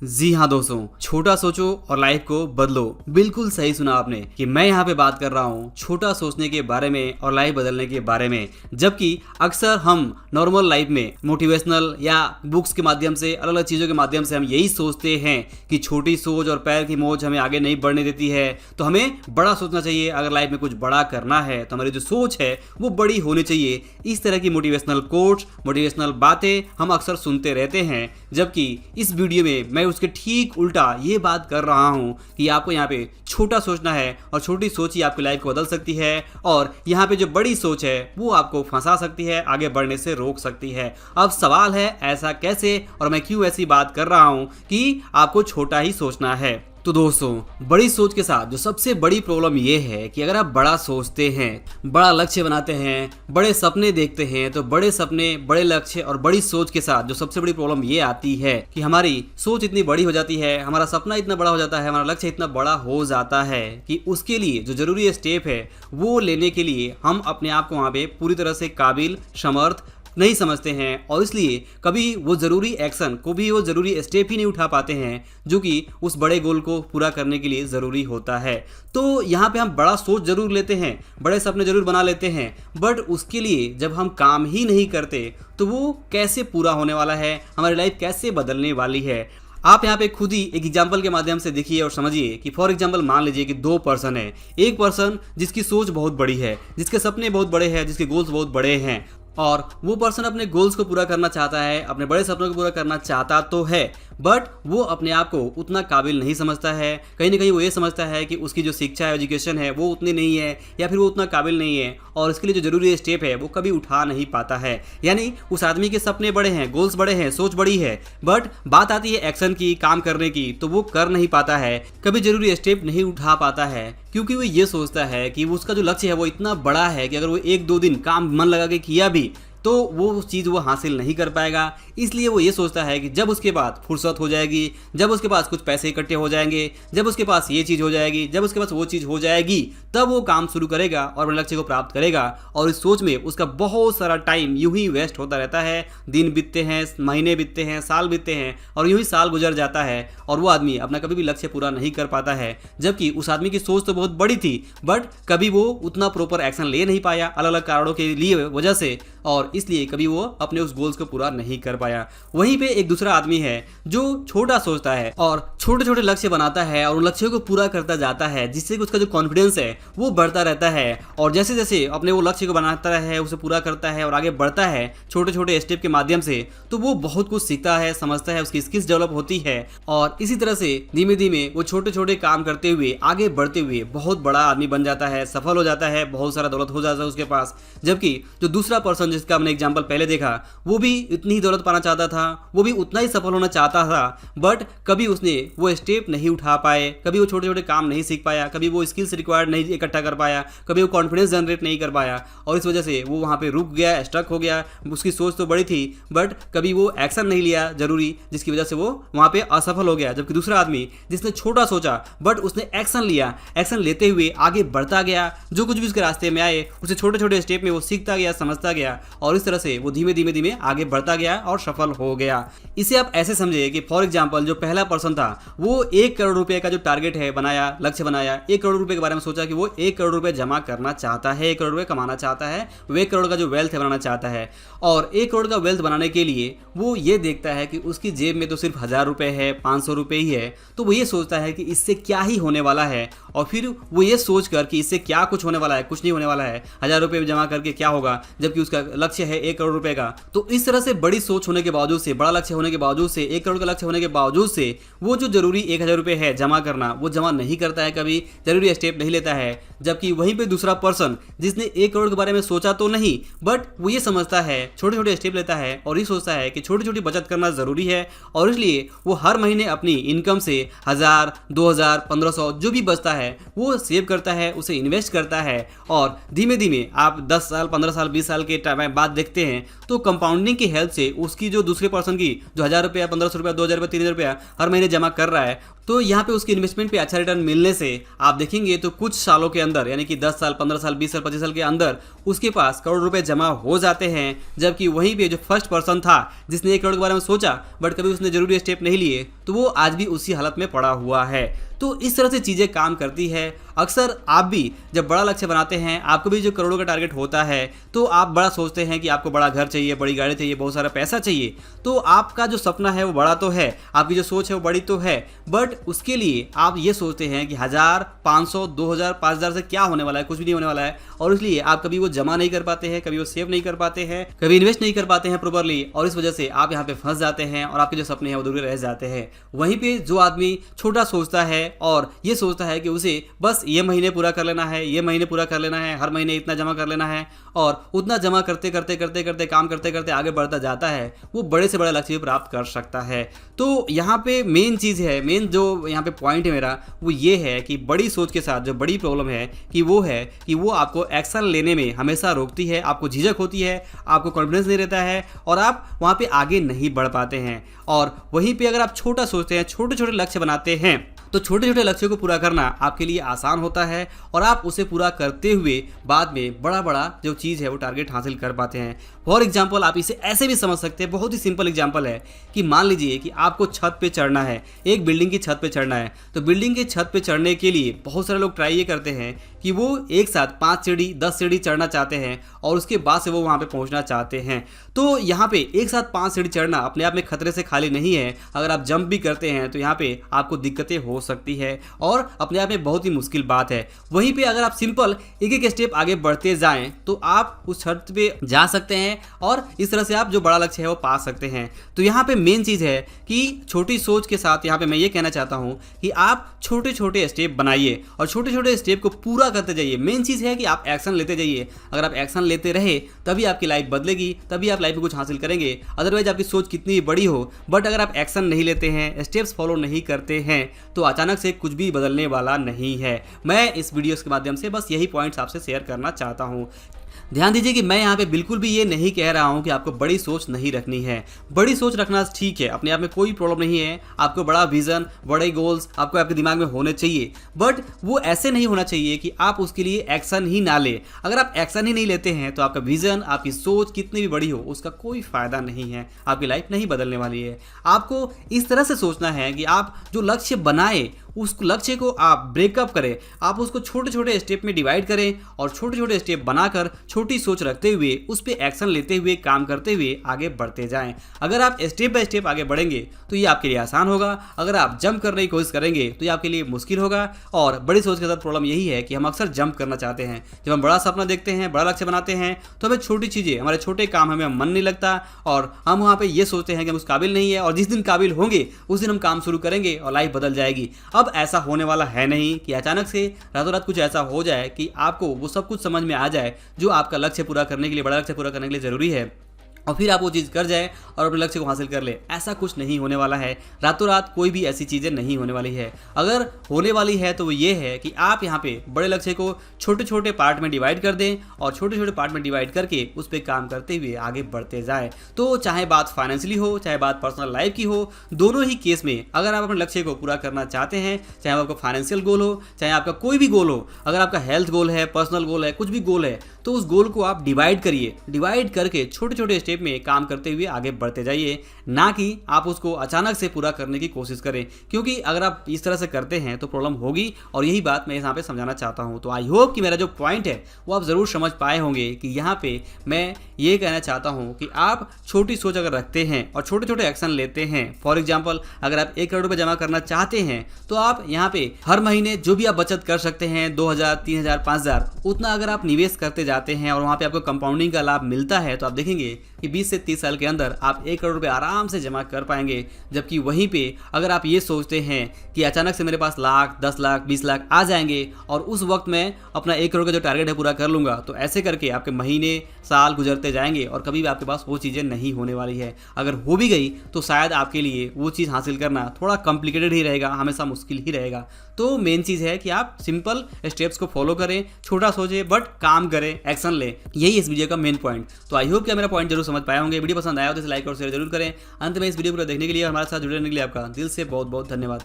जी हाँ दोस्तों, छोटा सोचो और लाइफ को बदलो। बिल्कुल सही सुना आपने कि मैं यहाँ पे बात कर रहा हूँ छोटा सोचने के बारे में और लाइफ बदलने के बारे में। जबकि अक्सर हम नॉर्मल लाइफ में मोटिवेशनल या बुक्स के माध्यम से, अलग अलग चीज़ों के माध्यम से हम यही सोचते हैं कि छोटी सोच और पैर की मोच हमें आगे नहीं बढ़ने देती है। तो हमें बड़ा सोचना चाहिए। अगर लाइफ में कुछ बड़ा करना है तो हमारी जो सोच है वो बड़ी होनी चाहिए। इस तरह की मोटिवेशनल कोट्स, मोटिवेशनल बातें हम अक्सर सुनते रहते हैं। जबकि इस वीडियो में मैं उसके ठीक उल्टा ये बात कर रहा हूँ कि आपको यहाँ पे छोटा सोचना है और छोटी सोच ही आपकी लाइफ को बदल सकती है, और यहाँ पे जो बड़ी सोच है वो आपको फंसा सकती है, आगे बढ़ने से रोक सकती है। अब सवाल है ऐसा कैसे और मैं क्यों ऐसी बात कर रहा हूँ कि आपको छोटा ही सोचना है। तो दोस्तों, बड़ी सोच के साथ जो सबसे बड़ी प्रॉब्लम ये है कि अगर आप बड़ा सोचते हैं, बड़ा लक्ष्य बनाते हैं, बड़े सपने देखते हैं, तो बड़े सपने, बड़े लक्ष्य और बड़ी सोच के साथ जो सबसे बड़ी प्रॉब्लम ये आती है कि हमारी सोच इतनी बड़ी हो जाती है, हमारा सपना इतना बड़ा हो जाता है, हमारा लक्ष्य इतना बड़ा हो जाता है कि उसके लिए जो जरूरी स्टेप है वो लेने के लिए हम अपने आप को वहाँ पे पूरी तरह से काबिल, समर्थ नहीं समझते हैं, और इसलिए कभी वो ज़रूरी एक्शन को भी, वो ज़रूरी स्टेप ही नहीं उठा पाते हैं जो कि उस बड़े गोल को पूरा करने के लिए ज़रूरी होता है। तो यहाँ पे हम बड़ा सोच ज़रूर लेते हैं, बड़े सपने ज़रूर बना लेते हैं, बट उसके लिए जब हम काम ही नहीं करते तो वो कैसे पूरा होने वाला है, हमारी लाइफ कैसे बदलने वाली है। आप यहाँ पे खुद ही एक एग्जाम्पल के माध्यम से देखिए और समझिए कि फॉर एग्जाम्पल मान लीजिए कि दो पर्सन है। एक पर्सन जिसकी सोच बहुत बड़ी है, जिसके सपने बहुत बड़े हैं, जिसके गोल्स बहुत बड़े हैं, और वो पर्सन अपने गोल्स को पूरा करना चाहता है, अपने बड़े सपनों को पूरा करना चाहता तो है, बट वो अपने आप को उतना काबिल नहीं समझता है। कहीं ना कहीं वो ये समझता है कि उसकी जो शिक्षा है, एजुकेशन है, वो उतनी नहीं है, या फिर वो उतना काबिल नहीं है, और इसके लिए जो जरूरी स्टेप है वो कभी उठा नहीं पाता है। यानी उस आदमी के सपने बड़े हैं, गोल्स बड़े हैं, सोच बड़ी है, बट बात आती है एक्शन की, काम करने की, तो वो कर नहीं पाता है, कभी जरूरी स्टेप नहीं उठा पाता है, क्योंकि वो ये सोचता है कि उसका जो लक्ष्य है वो इतना बड़ा है कि अगर वो एक दो दिन काम मन लगा के किया भी तो वो चीज़ वो हासिल नहीं कर पाएगा। इसलिए वो ये सोचता है कि जब उसके पास फुर्सत हो जाएगी, जब उसके पास कुछ पैसे इकट्ठे हो जाएंगे, जब उसके पास ये चीज़ हो जाएगी, जब उसके पास वो चीज़ हो जाएगी, तब वो काम शुरू करेगा और अपने लक्ष्य को प्राप्त करेगा। और इस सोच में उसका बहुत सारा टाइम यूं ही वेस्ट होता रहता है। दिन बीतते हैं, महीने बीतते हैं, साल बीतते हैं, और यूं ही साल गुजर जाता है और वो आदमी अपना कभी भी लक्ष्य पूरा नहीं कर पाता है। जबकि उस आदमी की सोच तो बहुत बड़ी थी, बट कभी वो उतना प्रॉपर एक्शन ले नहीं पाया, अलग अलग कारणों के लिए वजह से, और इसलिए कभी वो अपने उस गोल्स को पूरा नहीं कर पाया। वहीं पे एक दूसरा आदमी है जो छोटा सोचता है और छोटे छोटे लक्ष्य बनाता है और उन लक्ष्यों को पूरा करता जाता है, जिससे कि उसका जो कॉन्फिडेंस है वो बढ़ता रहता है। और जैसे जैसे अपने वो लक्ष्य को बनाता है, उसे पूरा करता है और आगे बढ़ता है छोटे छोटे स्टेप के माध्यम से, तो वो बहुत कुछ सीखता है, समझता है, उसकी स्किल्स डेवलप होती है, और इसी तरह से धीमे धीमे वो छोटे छोटे काम करते हुए, आगे बढ़ते हुए बहुत बड़ा आदमी बन जाता है, सफल हो जाता है, बहुत सारा दौलत हो जाता है उसके पास। जबकि जो दूसरा पर्सन जिसका हमने एग्जाम्पल पहले देखा, वो भी इतनी ही दौलत पाना चाहता था, वो भी उतना ही सफल होना चाहता था, बट कभी उसने वो स्टेप नहीं उठा पाए, कभी वो छोटे छोटे काम नहीं सीख पाया, कभी वो स्किल्स रिक्वायर्ड नहीं इकट्ठा कर पाया, कभी वो कॉन्फिडेंस जनरेट नहीं कर पाया, और इस वजह से वो वहाँ पे रुक गया, स्टक हो गया। उसकी सोच तो बड़ी थी, बट कभी वो एक्शन नहीं लिया जरूरी, जिसकी वजह से वो वहाँ पे असफल हो गया। जबकि दूसरा आदमी जिसने छोटा सोचा बट उसने एक्शन लिया, एक्शन लेते हुए आगे बढ़ता गया, जो कुछ भी उसके रास्ते में आए उसे छोटे छोटे स्टेप में वो सीखता गया, समझता गया, और इस तरह से वो धीमे धीमे धीमे आगे बढ़ता गया और सफल हो गया। इसे आप ऐसे समझिए कि फॉर एग्जांपल जो पहला पर्सन था वो 1 करोड़ रुपए का जो टारगेट है बनाया, लक्ष्य बनाया, 1 करोड़ रुपए के बारे में सोचा कि वो 1 करोड़ रुपए जमा करना चाहता है, 1 करोड़ रुपए कमाना चाहता है, वो 1 करोड़ का जो वेल्थ है बनाना चाहता है। और 1 करोड़ का वेल्थ बनाने के लिए वो ये देखता है कि उसकी जेब में तो सिर्फ 1000 रुपए है, 500 रुपए ही है, तो वो ये सोचता है कि इससे क्या ही होने वाला है, और फिर वो ये सोच कर कि इससे क्या कुछ होने वाला है, कुछ नहीं होने वाला है, 1000 रुपए जमा करके क्या होगा, जबकि उसका लक्ष्य है 1 करोड़ रुपए का। तो इस तरह से बड़ी सोच होने के बावजूद से, बड़ा लक्ष्य होने के बावजूद से, 1 करोड़ का लक्ष्य होने के बावजूद से वो जो जरूरी 1000 रुपए है जमा करना, वो जमा नहीं करता है, कभी जरूरी स्टेप नहीं लेता है। जबकि वहीं पे दूसरा पर्सन जिसने 1 करोड़ के बारे में सोचा तो नहीं, बट वो ये समझता है, छोटे छोटे स्टेप लेता है और ये सोचता है कि छोटी छोटी बचत करना जरूरी है, और इसलिए वो हर महीने अपनी इनकम से 1000, 2000, 1500 जो भी बचता है वो सेव करता है, उसे इन्वेस्ट करता है, और धीमे धीमे आप 10 साल, 15 साल, 20 साल के टाइम बात देखते हैं तो कंपाउंडिंग की हेल्प से उसकी जो दूसरे पर्सन की जो 1000 रुपया, 1500 रुपया, 2000 रुपया, 3000 रुपया हर महीने जमा कर रहा है, तो यहाँ पे उसकी इन्वेस्टमेंट पे अच्छा रिटर्न मिलने से आप देखेंगे तो कुछ सालों के अंदर, यानी कि 10 साल, 15 साल, 20 साल, 25 साल के अंदर उसके पास करोड़ रुपए जमा हो जाते हैं। जबकि वहीं पे जो फर्स्ट पर्सन था जिसने 1 करोड़ के बारे में सोचा बट कभी उसने जरूरी स्टेप नहीं लिए, तो वो आज भी उसी हालत में पड़ा हुआ है। तो इस तरह से चीज़ें काम करती है। अक्सर आप भी जब बड़ा लक्ष्य बनाते हैं, आपको भी जो करोड़ों का टारगेट होता है, तो आप बड़ा सोचते हैं कि आपको बड़ा घर चाहिए, बड़ी गाड़ी चाहिए, बहुत सारा पैसा चाहिए। तो आपका जो सपना है वो बड़ा तो है, आपकी जो सोच है वो बड़ी तो है, बट उसके लिए आप ये सोचते हैं कि 1000, 500, 2000, 5000 से क्या होने वाला है, कुछ भी नहीं होने वाला है। और इसलिए आप कभी वो जमा नहीं कर पाते हैं, कभी वो सेव नहीं कर पाते हैं, कभी इन्वेस्ट नहीं कर पाते हैं प्रॉपरली, और इस वजह से आप यहाँ पे फंस जाते हैं और आपके जो सपने हैं वो अधूरे रह जाते हैं। वहीं पे जो आदमी छोटा सोचता है और ये सोचता है कि उसे बस ये महीने पूरा कर लेना है, ये महीने पूरा कर लेना है, हर महीने इतना जमा कर लेना है, और उतना जमा करते करते करते करते काम करते करते आगे बढ़ता जाता है, वो बड़े से बड़ा लक्ष्य प्राप्त कर सकता है। तो यहाँ पे मेन चीज़ है, मेन जो यहाँ पे पॉइंट है मेरा, वो ये है कि बड़ी सोच के साथ जो बड़ी प्रॉब्लम है कि वो आपको एक्शन लेने में हमेशा रोकती है, आपको झिझक होती है, आपको कॉन्फिडेंस नहीं रहता है और आप वहाँ पे आगे नहीं बढ़ पाते हैं। और वहीं पे अगर आप छोटा सोचते हैं, छोटे छोटे लक्ष्य बनाते हैं, तो छोटे छोटे लक्ष्यों को पूरा करना आपके लिए आसान होता है और आप उसे पूरा करते हुए बाद में बड़ा बड़ा जो चीज़ है वो टारगेट हासिल कर पाते हैं। फॉर एग्जाम्पल आप इसे ऐसे भी समझ सकते हैं, बहुत ही सिंपल एग्जाम्पल है कि मान लीजिए कि आपको छत पे चढ़ना है, एक बिल्डिंग की छत पे चढ़ना है। तो बिल्डिंग की छत पे चढ़ने के लिए बहुत सारे लोग ट्राई ये करते हैं कि वो एक साथ 5 सीढ़ी 10 सीढ़ी चढ़ना चाहते हैं और उसके बाद से वो वहाँ पे पहुँचना चाहते हैं। तो यहाँ पे एक साथ 5 सीढ़ी चढ़ना अपने आप में खतरे से खाली नहीं है। अगर आप जंप भी करते हैं तो यहाँ पे आपको दिक्कतें हो सकती है और अपने आप में बहुत ही मुश्किल बात है। वहीं पे अगर आप सिंपल एक एक स्टेप आगे बढ़ते जाएं तो आप उस छत पे जा सकते हैं और इस तरह से आप जो बड़ा लक्ष्य है वो पा सकते हैं। तो यहाँ पे मेन चीज़ है कि छोटी सोच के साथ यहाँ पे मैं ये कहना चाहता हूँ कि आप छोटे छोटे स्टेप बनाइए और छोटे छोटे स्टेप को पूरा करते जाइए। मेन चीज़ है कि आप एक्शन लेते जाइए। अगर आप एक्शन लेते रहे तभी आपकी लाइफ बदलेगी, तभी आप लाइफ में कुछ हासिल करेंगे। अदरवाइज आपकी सोच कितनी भी बड़ी हो, बट अगर आप एक्शन नहीं लेते हैं, स्टेप्स फॉलो नहीं करते हैं, तो अचानक से कुछ भी बदलने वाला नहीं है। मैं इस वीडियोस के माध्यम से बस यही पॉइंट्स आपसे शेयर करना चाहता हूँ। ध्यान दीजिए कि मैं यहाँ पे बिल्कुल भी ये नहीं कह रहा हूँ कि आपको बड़ी सोच नहीं रखनी है। बड़ी सोच रखना ठीक है, अपने आप में कोई प्रॉब्लम नहीं है। आपको बड़ा विजन, बड़े गोल्स आपको आपके दिमाग में होने चाहिए, बट वो ऐसे नहीं होना चाहिए कि आप उसके लिए एक्शन ही ना ले। अगर आप एक्शन ही नहीं लेते हैं तो आपका विजन, आपकी सोच कितनी भी बड़ी हो उसका कोई फायदा नहीं है, आपकी लाइफ नहीं बदलने वाली है। आपको इस तरह से सोचना है कि आप जो लक्ष्य बनाए उस लक्ष्य को आप ब्रेकअप करें, आप उसको छोटे छोटे स्टेप में डिवाइड करें और छोटे छोटे स्टेप बनाकर छोटी सोच रखते हुए उस पर एक्शन लेते हुए काम करते हुए आगे बढ़ते जाएं। अगर आप स्टेप बाय स्टेप आगे बढ़ेंगे तो ये आपके लिए आसान होगा। अगर आप जंप करने की कोशिश करेंगे तो ये आपके लिए मुश्किल होगा। और बड़ी सोच के साथ प्रॉब्लम यही है कि हम अक्सर जंप करना चाहते हैं। जब हम बड़ा सपना देखते हैं, बड़ा लक्ष्य बनाते हैं, तो हमें छोटी चीज़ें, हमारे छोटे काम हमें मन नहीं लगता और हम वहाँ पर ये सोचते हैं कि हम उस काबिल नहीं है, और जिस दिन काबिल होंगे उस दिन हम काम शुरू करेंगे और लाइफ बदल जाएगी। अब ऐसा होने वाला है नहीं कि अचानक से रातों रात कुछ ऐसा हो जाए कि आपको वो सब कुछ समझ में आ जाए जो आपका लक्ष्य पूरा करने के लिए, बड़ा लक्ष्य पूरा करने के लिए जरूरी है, और फिर आप वो चीज़ कर जाए और अपने लक्ष्य को हासिल कर ले। ऐसा कुछ नहीं होने वाला है। रातों रात कोई भी ऐसी चीज़ें नहीं होने वाली है। अगर होने वाली है तो वो ये है कि आप यहाँ पे बड़े लक्ष्य को छोटे छोटे पार्ट में डिवाइड कर दें और छोटे छोटे पार्ट में डिवाइड करके उस पर काम करते हुए आगे बढ़ते जाए। तो चाहे बात फाइनेंशियली हो, चाहे बात पर्सनल लाइफ की हो, दोनों ही केस में अगर आप अपने लक्ष्य को पूरा करना चाहते हैं, चाहे आपका फाइनेंशियल गोल हो, चाहे आपका कोई भी गोल हो, अगर आपका हेल्थ गोल है, पर्सनल गोल है, कुछ भी गोल है, तो उस गोल को आप डिवाइड करिए। डिवाइड करके छोटे छोटे स्टेप में काम करते हुए आगे बढ़ते जाइए, ना कि आप उसको अचानक से पूरा करने की कोशिश करें, क्योंकि अगर आप इस तरह से करते हैं तो प्रॉब्लम होगी। और यही बात मैं यहाँ पे समझाना चाहता हूँ। तो आई होप कि मेरा जो पॉइंट है वो आप ज़रूर समझ पाए होंगे कि यहाँ पे मैं ये कहना चाहता हूँ कि आप छोटी सोच अगर रखते हैं और छोटे छोटे एक्शन लेते हैं, फॉर एग्जाम्पल अगर आप 1 करोड़ रुपये जमा करना चाहते हैं तो आप यहाँ पे हर महीने जो भी आप बचत कर सकते हैं, 2000, 3000, 5000, उतना अगर आप निवेश करते जाते हैं और वहाँ पे आपको कंपाउंडिंग का लाभ मिलता है, तो आप देखेंगे कि 20 से 30 साल के अंदर आप 1 करोड़ रुपए आराम से जमा कर पाएंगे। जबकि वहीं पे अगर आप ये सोचते हैं कि अचानक से मेरे पास लाख, 10 लाख, 20 लाख आ जाएंगे और उस वक्त मैं अपना 1 करोड़ का जो टारगेट है पूरा कर लूँगा, तो ऐसे करके आपके महीने, साल गुजरते जाएंगे और कभी भी आपके पास वो चीज़ें नहीं होने वाली है। अगर हो भी गई तो शायद आपके लिए वो चीज़ हासिल करना थोड़ा कॉम्प्लिकेटेड ही रहेगा, हमेशा मुश्किल ही रहेगा। तो मेन चीज़ है कि आप सिंपल स्टेप्स को फॉलो करें, छोटा सोचें बट काम करें एक्शन ले, यही इस वीडियो का मेन पॉइंट। तो आई होप कि मेरा पॉइंट जरूर समझ पाए होंगे। वीडियो पसंद आया हो तो इसे लाइक और शेयर जरूर करें। अंत में इस वीडियो को देखने के लिए और हमारे साथ जुड़े रहने के लिए आपका दिल से बहुत बहुत धन्यवाद।